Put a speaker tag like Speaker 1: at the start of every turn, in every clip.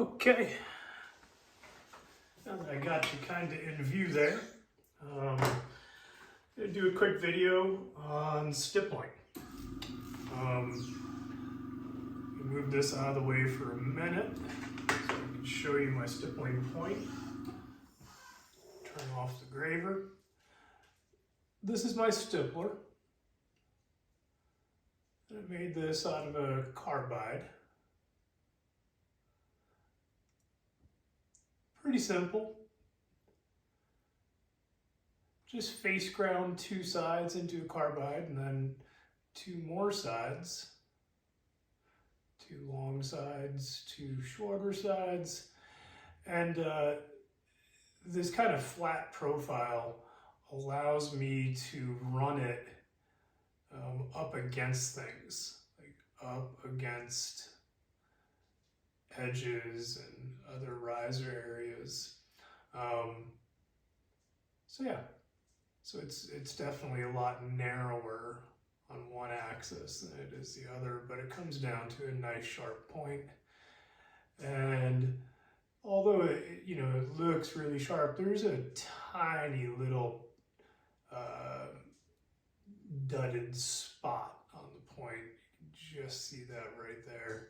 Speaker 1: Okay, now that I got you kind of in view there, I'm going to do a quick video on stippling. Move this out of the way for a minute so I can show you my stippling point. Turn off the graver. This is my stippler. I made this out of a carbide. Pretty simple. Just face ground two sides into a carbide and then two more sides. Two long sides, two shorter sides. And this kind of flat profile allows me to run it up against things, like up against edges and other riser areas. So it's definitely a lot narrower on one axis than it is the other, but it comes down to a nice sharp point. And although it looks really sharp, there's a tiny little dudded spot on the point. You can just see that right there.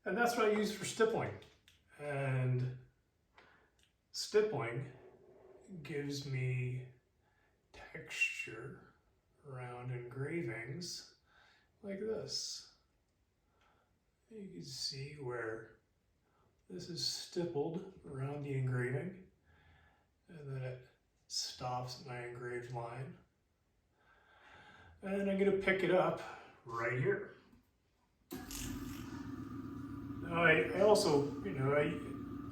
Speaker 1: And that's what I use for stippling. And stippling gives me texture around engravings like this. You can see where this is stippled around the engraving, and then it stops at my engraved line. And I'm going to pick it up right here. Now I also, I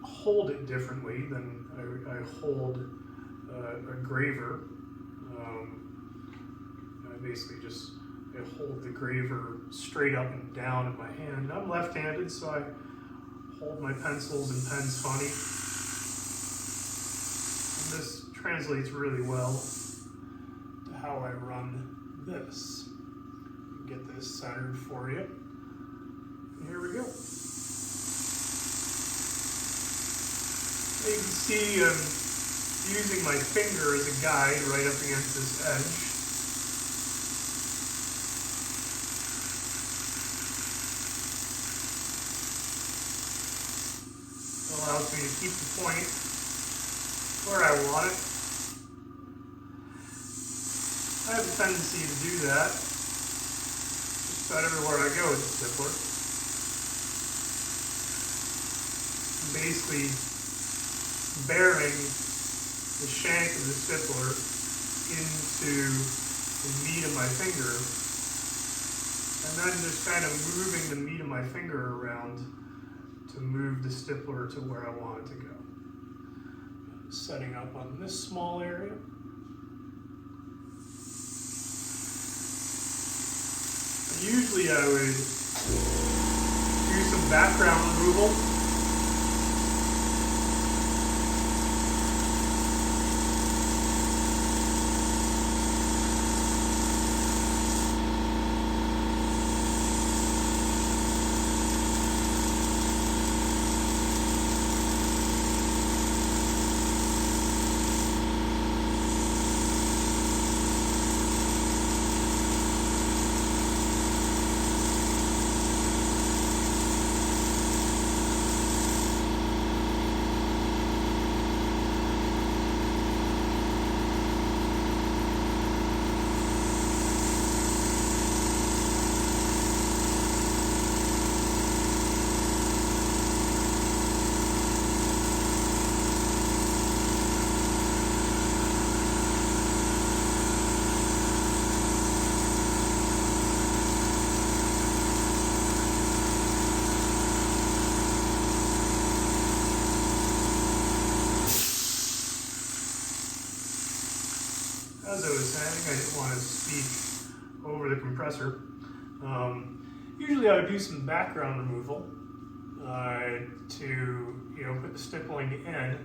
Speaker 1: hold it differently than I hold a graver. I basically just hold the graver straight up and down in my hand. I'm left-handed, so I hold my pencils and pens funny. And this translates really well to how I run this. Get this centered for you. And here we go. You can see I'm using my finger as a guide right up against this edge. It allows me to keep the point where I want it. I have a tendency to do that just about everywhere I go with the stippler. Basically bearing the shank of the stippler into the meat of my finger, and then just kind of moving the meat of my finger around to move the stippler to where I want it to go. Setting up on this small area. Usually I would do some background removal. As I was saying, I didn't want to speak over the compressor. Usually I would do some background removal to put the stippling in,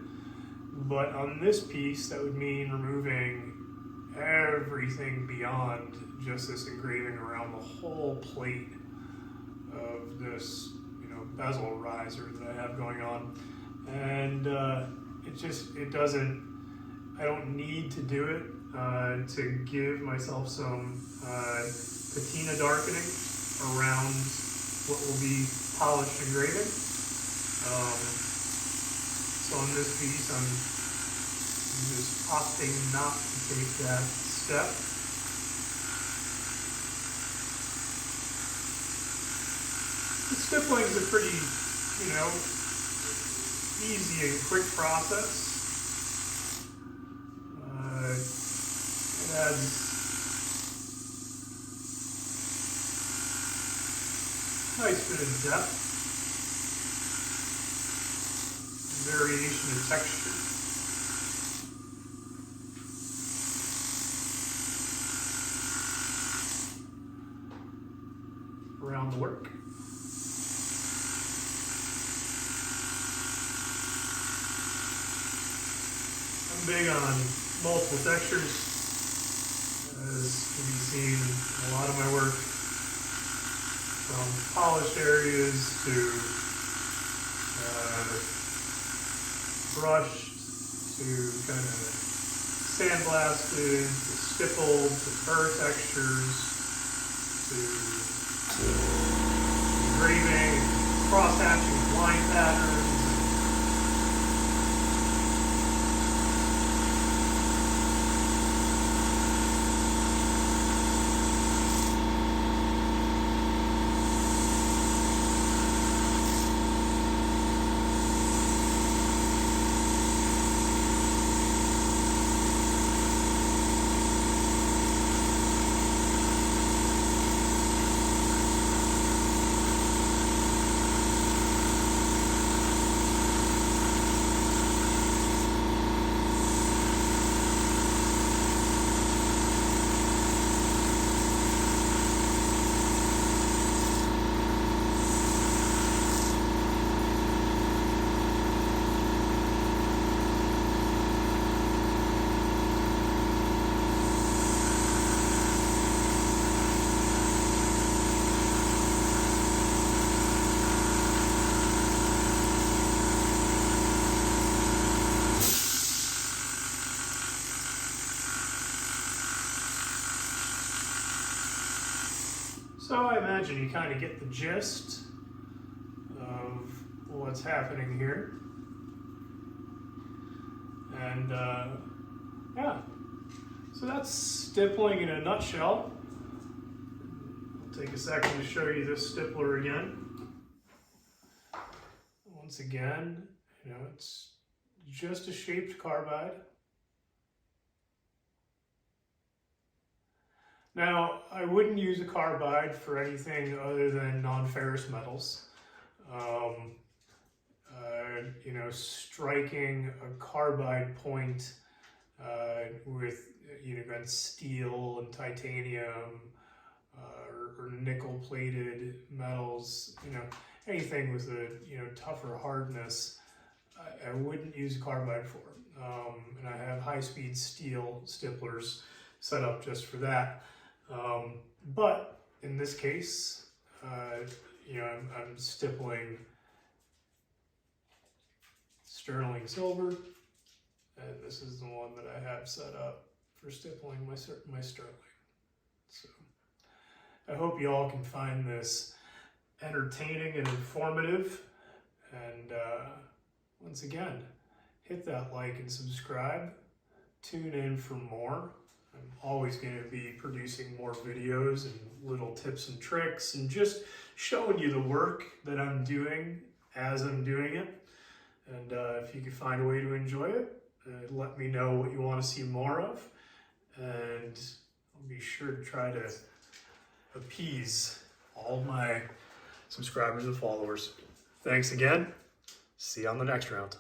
Speaker 1: but on this piece that would mean removing everything beyond just this engraving around the whole plate of this bezel riser that I have going on. And it doesn't, I don't need to do it to give myself some patina darkening around what will be polished engraving. So on this piece, I'm just opting not to take that step. The stippling is a pretty, easy and quick process. It adds a nice bit of depth, variation of texture. Around the work. I'm big on multiple textures, as can be seen in a lot of my work, from polished areas to brushed to kind of sandblasted to stippled to burr textures to engraving, cross-hatching line patterns. So I imagine you kind of get the gist of what's happening here. And yeah, so that's stippling in a nutshell. I'll take a second to show you this stippler again. Once again, it's just a shaped carbide. Now, I wouldn't use a carbide for anything other than non-ferrous metals. Striking a carbide point with steel and titanium or nickel-plated metals, anything with a tougher hardness, I wouldn't use a carbide for. And I have high-speed steel stipplers set up just for that. But in this case, I'm stippling sterling silver, and this is the one that I have set up for stippling my sterling. So I hope you all can find this entertaining and informative. And once again, hit that like and subscribe. Tune in for more. I'm always going to be producing more videos and little tips and tricks and just showing you the work that I'm doing as I'm doing it. And if you can find a way to enjoy it, let me know what you want to see more of. And I'll be sure to try to appease all my subscribers and followers. Thanks again. See you on the next round.